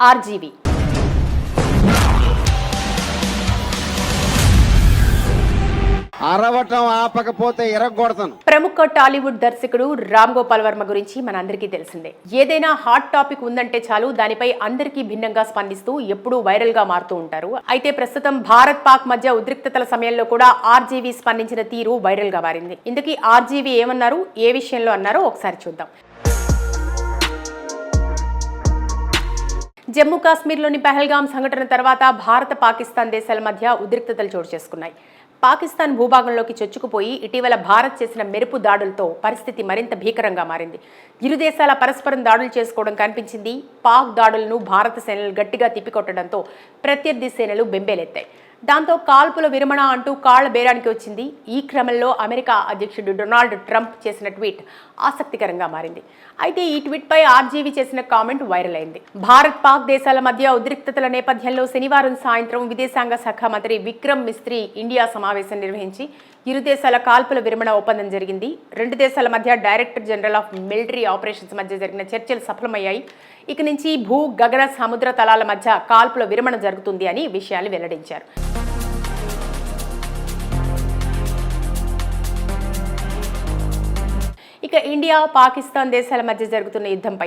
RGV అరవటం ఆపకపోతే ఎరగొడతాను. ప్రముఖ టాలీవుడ్ దర్శకుడు రామ్ గోపాల్ వర్మ గురించి మనందరికీ తెలిసిందే. ఏదైనా హాట్ టాపిక్ ఉందంటే చాలు దానిపై అందరికీ భిన్నంగా స్పందిస్తూ ఎప్పుడూ వైరల్ గా మారుతూ ఉంటారు. అయితే ప్రస్తుతం భారత్ పాక్ మధ్య ఉద్రిక్తతల సమయంలో కూడా ఆర్జీవి స్పందించిన తీరు వైరల్ గా మారింది. ఇందుకీ ఆర్జీవి ఏమన్నారు, ఏ విషయంలో అన్నారో ఒకసారి చూద్దాం. జమ్మూ కాశ్మీర్లోని పహల్గాం సంఘటన తర్వాత భారత పాకిస్తాన్ దేశాల మధ్య ఉద్రిక్తతలు చోటు చేసుకున్నాయి. పాకిస్తాన్ భూభాగంలోకి చొచ్చుకుపోయి ఇటీవల భారత్ చేసిన మెరుపు దాడులతో పరిస్థితి మరింత భీకరంగా మారింది. ఇరు దేశాల పరస్పరం దాడులు చేసుకోవడం కనిపించింది. పాక్ దాడులను భారత సేనలు గట్టిగా తిప్పికొట్టడంతో ప్రత్యర్థి సేనలు బెంబేలెత్తాయి. దాంతో కాల్పుల విరమణ అంటూ కాళ్ల బేరానికి వచ్చింది. ఈ క్రమంలో అమెరికా అధ్యక్షుడు డొనాల్డ్ ట్రంప్ చేసిన ట్వీట్ ఆసక్తికరంగా మారింది. అయితే ఈ ట్వీట్పై ఆర్జీవి చేసిన కామెంట్ వైరల్ అయింది. భారత్ పాక్ దేశాల మధ్య ఉద్రిక్తతల నేపథ్యంలో శనివారం సాయంత్రం విదేశాంగ శాఖ మంత్రి విక్రమ్ మిస్త్రీ ఇండియా సమావేశం నిర్వహించి ఇరు దేశాల కాల్పుల విరమణ ఒప్పందం జరిగింది. రెండు దేశాల మధ్య director general of military operations మధ్య జరిగిన చర్చలు సఫలమయ్యాయి. ఇక నుంచి భూ గగన సముద్ర తలాల మధ్య కాల్పుల విరమణ జరుగుతుంది అని విషయాలు వెల్లడించారు. ఇక ఇండియా పాకిస్తాన్ దేశాల మధ్య జరుగుతున్న యుద్ధంపై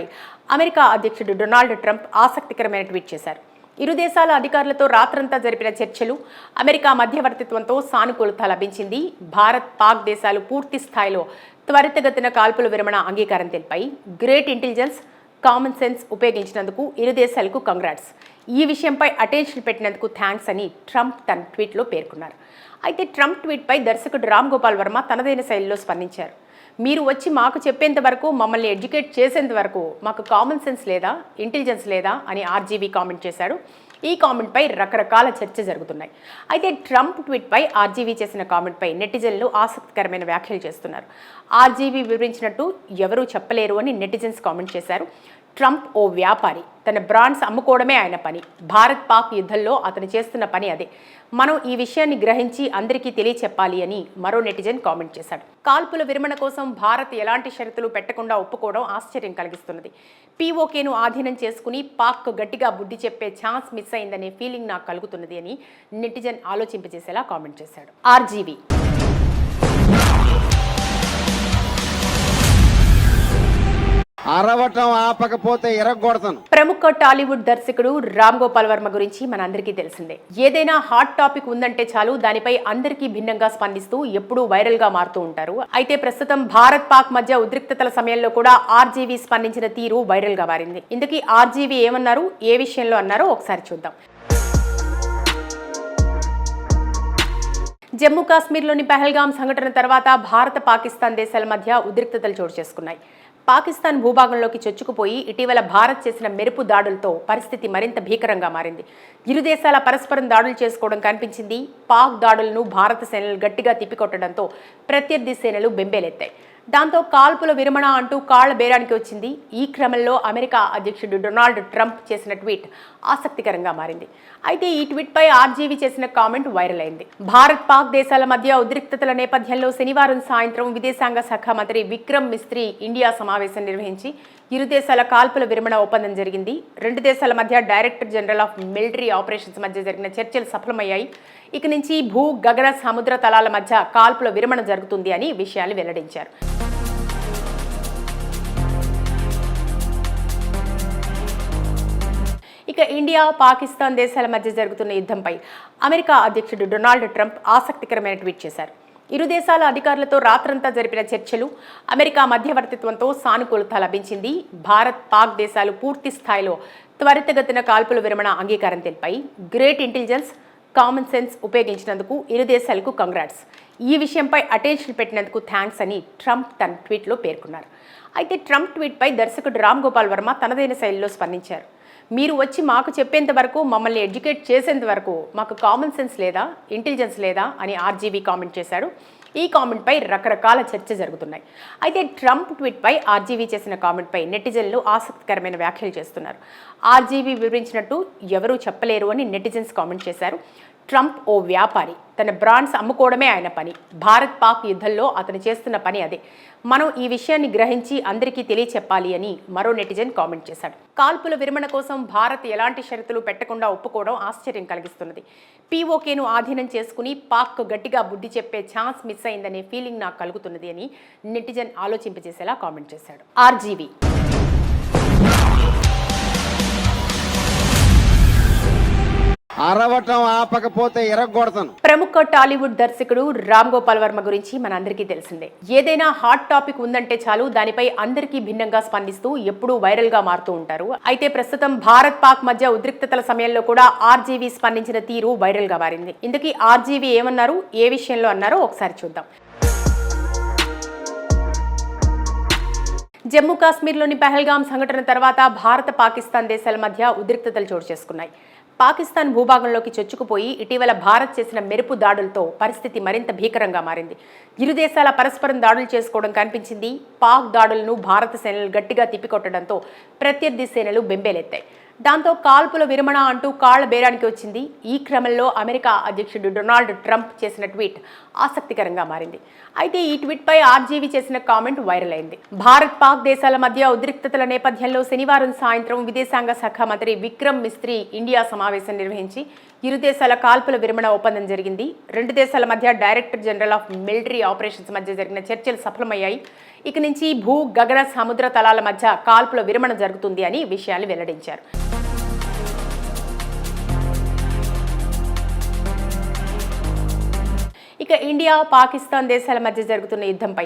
అమెరికా అధ్యక్షుడు డొనాల్డ్ ట్రంప్ ఆసక్తికరమైన ట్వీట్ చేశారు. ఇరు దేశాల అధికారులతో రాత్రంతా జరిపిన చర్చలు, అమెరికా మధ్యవర్తిత్వంతో సానుకూలత లభించింది. భారత్ పాక్ దేశాలు పూర్తి స్థాయిలో త్వరితగతిన కాల్పుల విరమణ అంగీకారం తెలిపాయి. గ్రేట్ ఇంటెలిజెన్స్, కామన్ సెన్స్ ఉపయోగించినందుకు ఇరు దేశాలకు కంగ్రాట్స్. ఈ విషయంపై అటెన్షన్ పెట్టినందుకు థ్యాంక్స్ అని ట్రంప్ తన ట్వీట్లో పేర్కొన్నారు. అయితే ట్రంప్ ట్వీట్పై దర్శకుడు రామ్ గోపాల్ వర్మ తనదైన శైలిలో స్పందించారు. మీరు వచ్చి మాకు చెప్పేంత వరకు, మమ్మల్ని ఎడ్యుకేట్ చేసేంత వరకు మాకు కామన్ సెన్స్ లేదా, ఇంటెలిజెన్స్ లేదా అని ఆర్జీవి కామెంట్ చేశాడు. ఈ కామెంట్పై రకరకాల చర్చ జరుగుతున్నాయి. అయితే ట్రంప్ ట్వీట్పై ఆర్జీవి చేసిన కామెంట్పై నెటిజన్లు ఆసక్తికరమైన వ్యాఖ్యలు చేస్తున్నారు. ఆర్జీవి వివరించినట్టు ఎవరూ చెప్పలేరు అని నెటిజన్స్ కామెంట్ చేశారు. ట్రంప్ ఓ వ్యాపారి, తన బ్రాండ్స్ అమ్ముకోవడమే ఆయన పని. భారత్ పాక్ యుద్ధంలో అతను చేస్తున్న పని అదే. మనం ఈ విషయాన్ని గ్రహించి అందరికీ తెలియచెప్పాలి అని మరో నెటిజన్ కామెంట్ చేశాడు. కాల్పుల విరమణ కోసం భారత్ ఎలాంటి షరతులు పెట్టకుండా ఒప్పుకోవడం ఆశ్చర్యం కలిగిస్తున్నది. పీఓకేను ఆధీనం చేసుకుని పాక్ గట్టిగా బుద్ధి చెప్పే ఛాన్స్ మిస్ అయిందనే ఫీలింగ్ నాకు కలుగుతున్నది అని నెటిజన్ ఆలోచింపజేసేలా కామెంట్ చేశాడు. ఆర్జీవి అరవటం ఆపకపోతే ఎరగొడతాను. ప్రముఖ టాలీవుడ్ దర్శకుడు రామ్ గోపాల్ వర్మ గురించి మనందరికీ తెలిసిందే. ఏదైనా హాట్ టాపిక్ ఉందంటే చాలు దానిపై అందరికీ భిన్నంగా స్పందిస్తూ ఎప్పుడూ వైరల్ గా మారుతూ ఉంటారు. అయితే ప్రస్తుతం భారత్ పాక్ మధ్య ఉద్రిక్తతల సమయంలో కూడా ఆర్జీవి స్పందించిన తీరు వైరల్ గా మారింది. ఇందుకీ ఆర్జీవి ఏమన్నారు, ఏ విషయంలో అన్నారో ఒకసారి చూద్దాం. జమ్మూ కాశ్మీర్లోని పహల్గాం సంఘటన తర్వాత భారత పాకిస్తాన్ దేశాల మధ్య ఉద్రిక్తతలు చోటు చేసుకున్నాయి. పాకిస్తాన్ భూభాగంలోకి చొచ్చుకుపోయి ఇటీవల భారత్ చేసిన మెరుపు దాడులతో పరిస్థితి మరింత భీకరంగా మారింది. ఇరు దేశాల పరస్పరం దాడులు చేసుకోవడం కనిపించింది. పాక్ దాడులను భారత సేనలు గట్టిగా తిప్పికొట్టడంతో ప్రత్యర్థి సేనలు బెంబేలెత్తాయి. దాంతో కాల్పుల విరమణ అంటూ కాళ్ల బేరానికి వచ్చింది. ఈ క్రమంలో అమెరికా అధ్యక్షుడు డొనాల్డ్ ట్రంప్ చేసిన ట్వీట్ ఆసక్తికరంగా మారింది. అయితే ఈ ట్వీట్పై ఆర్జీవి చేసిన కామెంట్ వైరల్ అయింది. భారత్ పాక్ దేశాల మధ్య ఉద్రిక్తతల నేపథ్యంలో శనివారం సాయంత్రం విదేశాంగ శాఖ మంత్రి విక్రమ్ మిస్త్రీ ఇండియా సమావేశం నిర్వహించి ఇరు దేశాల కాల్పుల విరమణ ఒప్పందం జరిగింది. రెండు దేశాల మధ్య director general of military operations మధ్య జరిగిన చర్చలు సఫలమయ్యాయి. ఇక నుంచి భూ గగన సముద్ర తలాల మధ్య కాల్పుల విరమణ జరుగుతుంది అని విషయాలు వెల్లడించారు. ఇక ఇండియా పాకిస్తాన్ దేశాల మధ్య జరుగుతున్న యుద్ధంపై అమెరికా అధ్యక్షుడు డొనాల్డ్ ట్రంప్ ఆసక్తికరమైన ట్వీట్ చేశారు. ఇరు దేశాల అధికారులతో రాత్రంతా జరిపిన చర్చలు, అమెరికా మధ్యవర్తిత్వంతో సానుకూలత లభించింది. భారత్ పాక్ దేశాలు పూర్తి స్థాయిలో త్వరితగతిన కాల్పుల విరమణ అంగీకారం తెలిపాయి. గ్రేట్ ఇంటెలిజెన్స్, కామన్ సెన్స్ ఉపయోగించినందుకు ఇరు దేశాలకు కంగ్రాట్స్. ఈ విషయంపై అటెన్షన్ పెట్టినందుకు థ్యాంక్స్ అని ట్రంప్ తన ట్వీట్లో పేర్కొన్నారు. అయితే ట్రంప్ ట్వీట్పై దర్శకుడు రామ్ గోపాల్ వర్మ తనదైన శైలిలో స్పందించారు. మీరు వచ్చి మాకు చెప్పేంత వరకు, మమ్మల్ని ఎడ్యుకేట్ చేసేంత వరకు మాకు కామన్ సెన్స్ లేదా, ఇంటెలిజెన్స్ లేదా అని ఆర్జీవి కామెంట్ చేశాడు. ఈ కామెంట్పై రకరకాల చర్చ జరుగుతున్నాయి. అయితే ట్రంప్ ట్వీట్పై ఆర్జీవి చేసిన కామెంట్పై నెటిజన్లు ఆసక్తికరమైన వ్యాఖ్యలు చేస్తున్నారు. ఆర్జీవి వివరించినట్టు ఎవరూ చెప్పలేరు అని నెటిజన్స్ కామెంట్ చేశారు. ట్రంప్ ఓ వ్యాపారి, తన బ్రాండ్స్ అమ్ముకోవడమే ఆయన పని. భారత్ పాక్ యుద్ధంలో అతను చేస్తున్న పని అదే. మనం ఈ విషయాన్ని గ్రహించి అందరికీ తెలియచెప్పాలి అని మరో నెటిజన్ కామెంట్ చేశాడు. కాల్పుల విరమణ కోసం భారత్ ఎలాంటి షరతులు పెట్టకుండా ఒప్పుకోవడం ఆశ్చర్యం కలిగిస్తున్నది. పీఓకేను ఆధీనం చేసుకుని పాక్ గట్టిగా బుద్ధి చెప్పే ఛాన్స్ మిస్ అయిందనే ఫీలింగ్ నాకు కలుగుతున్నది అని నెటిజన్ ఆలోచింపజేసేలా కామెంట్ చేశాడు. ఆర్జీవీ అరవటం ఆపకపోతే ఎరగొడతాను. ప్రముఖ టాలీవుడ్ దర్శకుడు రామ్ గోపాల్ వర్మ గురించి మనందరికీ తెలిసిందే. ఏదైనా హాట్ టాపిక్ ఉందంటే చాలు దానిపై అందరికీ భిన్నంగా స్పందిస్తూ ఎప్పుడూ వైరల్ గా మారుతూ ఉంటారు. అయితే ప్రస్తుతం భారత్ పాక్ మధ్య ఉద్రిక్తతల సమయంలో కూడా ఆర్జీవీ స్పందించిన తీరు వైరల్ గా మారింది. ఇందుకీ ఆర్జీవీ ఏమన్నారు, ఏ విషయంలో అన్నారో ఒకసారి చూద్దాం. జమ్మూ కాశ్మీర్లోని పహల్గామ్ సంఘటన తర్వాత భారత పాకిస్తాన్ దేశాల మధ్య ఉద్రిక్తతలు చోటు చేసుకున్నాయి. పాకిస్తాన్ భూభాగంలోకి చొచ్చుకుపోయి ఇటీవల భారత్ చేసిన మెరుపు దాడులతో పరిస్థితి మరింత భీకరంగా మారింది. ఇరు దేశాల పరస్పరం దాడులు చేసుకోవడం కనిపించింది. పాక్ దాడులను భారత సేనలు గట్టిగా తిప్పికొట్టడంతో ప్రత్యర్థి సేనలు బెంబేలెత్తాయి. దాంతో కాల్పుల విరమణ అంటూ కాళ్ల బేరానికి వచ్చింది. ఈ క్రమంలో అమెరికా అధ్యక్షుడు డొనాల్డ్ ట్రంప్ చేసిన ట్వీట్ ఆసక్తికరంగా మారింది. అయితే ఈ ట్వీట్పై ఆర్జీవీ చేసిన కామెంట్ వైరల్ అయింది. భారత్ పాక్ దేశాల మధ్య ఉద్రిక్తతల నేపథ్యంలో శనివారం సాయంత్రం విదేశాంగ శాఖ మంత్రి విక్రమ్ మిస్త్రీ ఇండియా సమావేశం నిర్వహించి ఇరు దేశాల కాల్పుల విరమణ ఒప్పందం జరిగింది. రెండు దేశాల మధ్య director general of military operations మధ్య జరిగిన చర్చలు సఫలమయ్యాయి. ఇక నుంచి భూ గగన సముద్ర తలాల మధ్య కాల్పుల విరమణ జరుగుతుంది అని విషయాలు వెల్లడించారు. ఇక ఇండియా పాకిస్తాన్ దేశాల మధ్య జరుగుతున్న యుద్ధంపై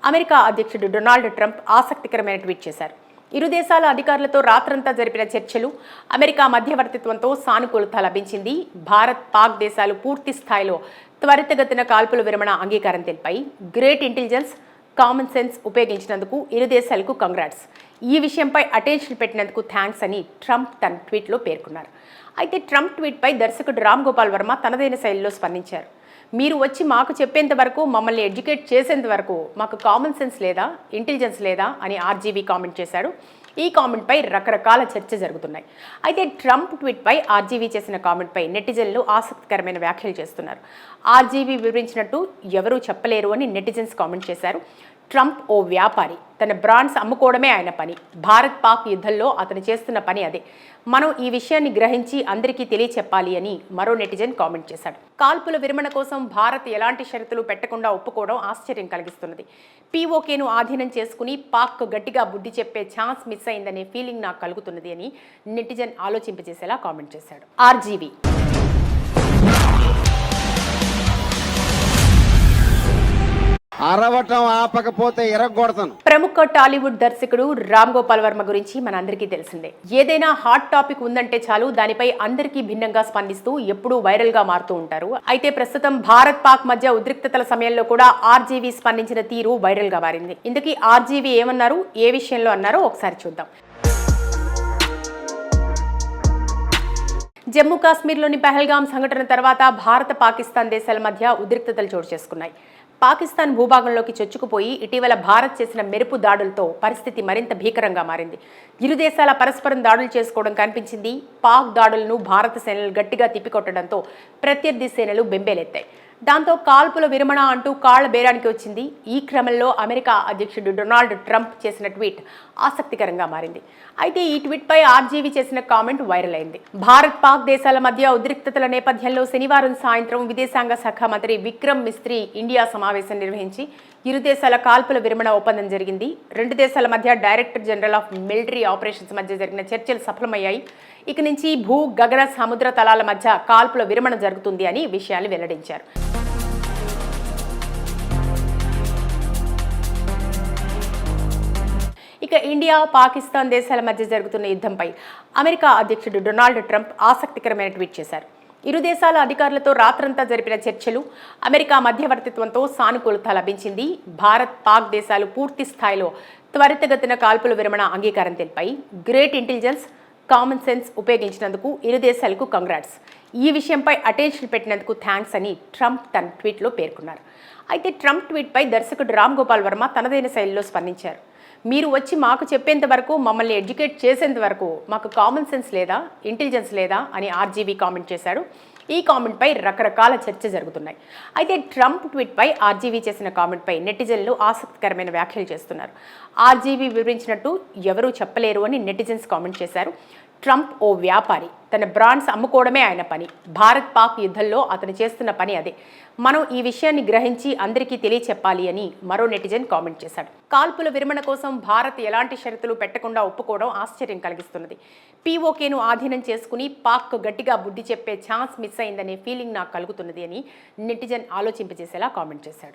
అమెరికా అధ్యక్షుడు డొనాల్డ్ ట్రంప్ ఆసక్తికరమైన ట్వీట్ చేశారు. ఇరు దేశాల అధికారులతో రాత్రంతా జరిపిన చర్చలు, అమెరికా మధ్యవర్తిత్వంతో సానుకూలత లభించింది. భారత్ పాక్ దేశాలు పూర్తి స్థాయిలో త్వరితగతిన కాల్పుల విరమణ అంగీకారం తెలిపాయి. గ్రేట్ ఇంటెలిజెన్స్, కామన్ సెన్స్ ఉపయోగించినందుకు ఇరు దేశాలకు కంగ్రాట్స్. ఈ విషయంపై అటెన్షన్ పెట్టినందుకు థ్యాంక్స్ అని ట్రంప్ తన ట్వీట్లో పేర్కొన్నారు. అయితే ట్రంప్ ట్వీట్పై దర్శకుడు రామ్ గోపాల్ వర్మ తనదైన శైలిలో స్పందించారు. మీరు వచ్చి మాకు చెప్పేంత వరకు, మమ్మల్ని ఎడ్యుకేట్ చేసేంత వరకు మాకు కామన్ సెన్స్ లేదా, ఇంటెలిజెన్స్ లేదా అని ఆర్జీవీ కామెంట్ చేశాడు. ఈ కామెంట్పై రకరకాల చర్చ జరుగుతున్నాయి. అయితే ట్రంప్ ట్వీట్పై ఆర్జీవీ చేసిన కామెంట్పై నెటిజన్లు ఆసక్తికరమైన వ్యాఖ్యలు చేస్తున్నారు. ఆర్జీవీ వివరించినట్టు ఎవరూ చెప్పలేరు అని నెటిజన్స్ కామెంట్ చేశారు. ట్రంప్ ఓ వ్యాపారి, తన బ్రాండ్స్ అమ్ముకోవడమే ఆయన పని. భారత్ పాక్ యుద్ధంలో అతను చేస్తున్న పని అదే. మనం ఈ విషయాన్ని గ్రహించి అందరికీ తెలియచెప్పాలి అని మరో నెటిజన్ కామెంట్ చేశాడు. కాల్పుల విరమణ కోసం భారత్ ఎలాంటి షరతులు పెట్టకుండా ఒప్పుకోవడం ఆశ్చర్యం కలిగిస్తున్నది. పీఓకేను ఆధీనం చేసుకుని పాక్ గట్టిగా బుద్ధి చెప్పే ఛాన్స్ మిస్ అయిందనే ఫీలింగ్ నాకు కలుగుతున్నది అని నెటిజన్ ఆలోచింపజేసేలా కామెంట్ చేశాడు. ఆర్జీవీ అరవటం ఆపకపోతే ఎరగొడతాను. ప్రముఖ టాలీవుడ్ దర్శకుడు రామ్ గోపాల్ వర్మ గురించి మనందరికీ తెలిసిందే. ఏదైనా హాట్ టాపిక్ ఉందంటే చాలు దానిపై అందరికీ భిన్నంగా స్పందిస్తూ ఎప్పుడూ వైరల్ గా మారుతూ ఉంటారు. అయితే ప్రస్తుతం భారత్ పాక్ మధ్య ఉద్రిక్తతల సమయంలో కూడా ఆర్జీవీ స్పందించిన తీరు వైరల్ గా మారింది. ఇందుకీ ఆర్జీవీ ఏమన్నారు, ఏ విషయంలో అన్నారో ఒకసారి చూద్దాం. జమ్మూ కాశ్మీర్లోని పహల్గామ్ సంఘటన తర్వాత భారత పాకిస్తాన్ దేశాల మధ్య ఉద్రిక్తతలు చోటు చేసుకున్నాయి. పాకిస్తాన్ భూభాగంలోకి చొచ్చుకుపోయి ఇటీవల భారత్ చేసిన మెరుపు దాడులతో పరిస్థితి మరింత భీకరంగా మారింది. ఇరు దేశాల పరస్పరం దాడులు చేసుకోవడం కనిపించింది. పాక్ దాడులను భారత సేనలు గట్టిగా తిప్పికొట్టడంతో ప్రత్యర్థి సేనలు బెంబేలెత్తాయి. దాంతో కాల్పుల విరమణ అంటూ కాళ్ల బేరానికి వచ్చింది. ఈ క్రమంలో అమెరికా అధ్యక్షుడు డొనాల్డ్ ట్రంప్ చేసిన ట్వీట్ ఆసక్తికరంగా మారింది. అయితే ఈ ట్వీట్పై ఆర్జీవీ చేసిన కామెంట్ వైరల్ అయింది. భారత్ పాక్ దేశాల మధ్య ఉద్రిక్తతల నేపథ్యంలో శనివారం సాయంత్రం విదేశాంగ శాఖ మంత్రి విక్రమ్ మిస్త్రీ ఇండియా సమావేశం నిర్వహించి ఇరు దేశాల కాల్పుల విరమణ ఒప్పందం జరిగింది. రెండు దేశాల మధ్య director general of military operations మధ్య జరిగిన చర్చలు సఫలమయ్యాయి. ఇక నుంచి భూ గగన సముద్ర తలాల మధ్య కాల్పుల విరమణ జరుగుతుంది అని విషయాలు వెల్లడించారు. ఇక ఇండియా పాకిస్తాన్ దేశాల మధ్య జరుగుతున్న యుద్ధంపై అమెరికా అధ్యక్షుడు డొనాల్డ్ ట్రంప్ ఆసక్తికరమైన ట్వీట్ చేశారు. ఇరు దేశాల అధికారులతో రాత్రంతా జరిపిన చర్చలు, అమెరికా మధ్యవర్తిత్వంతో సానుకూలత లభించింది. భారత్ పాక్ దేశాలు పూర్తి స్థాయిలో త్వరితగతిన కాల్పుల విరమణ అంగీకారం తెలిపాయి. గ్రేట్ ఇంటెలిజెన్స్, కామన్ సెన్స్ ఉపయోగించినందుకు ఇరు దేశాలకు కంగ్రాట్స్. ఈ విషయంపై అటెన్షన్ పెట్టినందుకు థ్యాంక్స్ అని ట్రంప్ తన ట్వీట్లో పేర్కొన్నారు. అయితే ట్రంప్ ట్వీట్పై దర్శకుడు రామ్ గోపాల్ వర్మ తనదైన శైలిలో స్పందించారు. మీరు వచ్చి మాకు చెప్పేంత వరకు, మమ్మల్ని ఎడ్యుకేట్ చేసేంత వరకు మాకు కామన్ సెన్స్ లేదా, ఇంటెలిజెన్స్ లేదా అని ఆర్జీవీ కామెంట్ చేశాడు. ఈ కామెంట్పై రకరకాల చర్చ జరుగుతున్నాయి. అయితే ట్రంప్ ట్వీట్పై ఆర్జీవీ చేసిన కామెంట్పై నెటిజన్లు ఆసక్తికరమైన వ్యాఖ్యలు చేస్తున్నారు. ఆర్జీవీ వివరించినట్టు ఎవరూ చెప్పలేరు అని నెటిజన్స్ కామెంట్ చేశారు. ట్రంప్ ఓ వ్యాపారి, తన బ్రాండ్స్ అమ్ముకోవడమే ఆయన పని. భారత్ పాక్ యుద్ధంలో అతను చేస్తున్న పని అదే. మనం ఈ విషయాన్ని గ్రహించి అందరికీ తెలియచెప్పాలి అని మరో నెటిజన్ కామెంట్ చేశాడు. కాల్పుల విరమణ కోసం భారత్ ఎలాంటి షరతులు పెట్టకుండా ఒప్పుకోవడం ఆశ్చర్యం కలిగిస్తున్నది. పీఓకేను ఆధీనం చేసుకుని పాక్ గట్టిగా బుద్ధి చెప్పే ఛాన్స్ మిస్ అయిందనే ఫీలింగ్ నాకు కలుగుతున్నది అని నెటిజన్ ఆలోచింపజేసేలా కామెంట్ చేశాడు.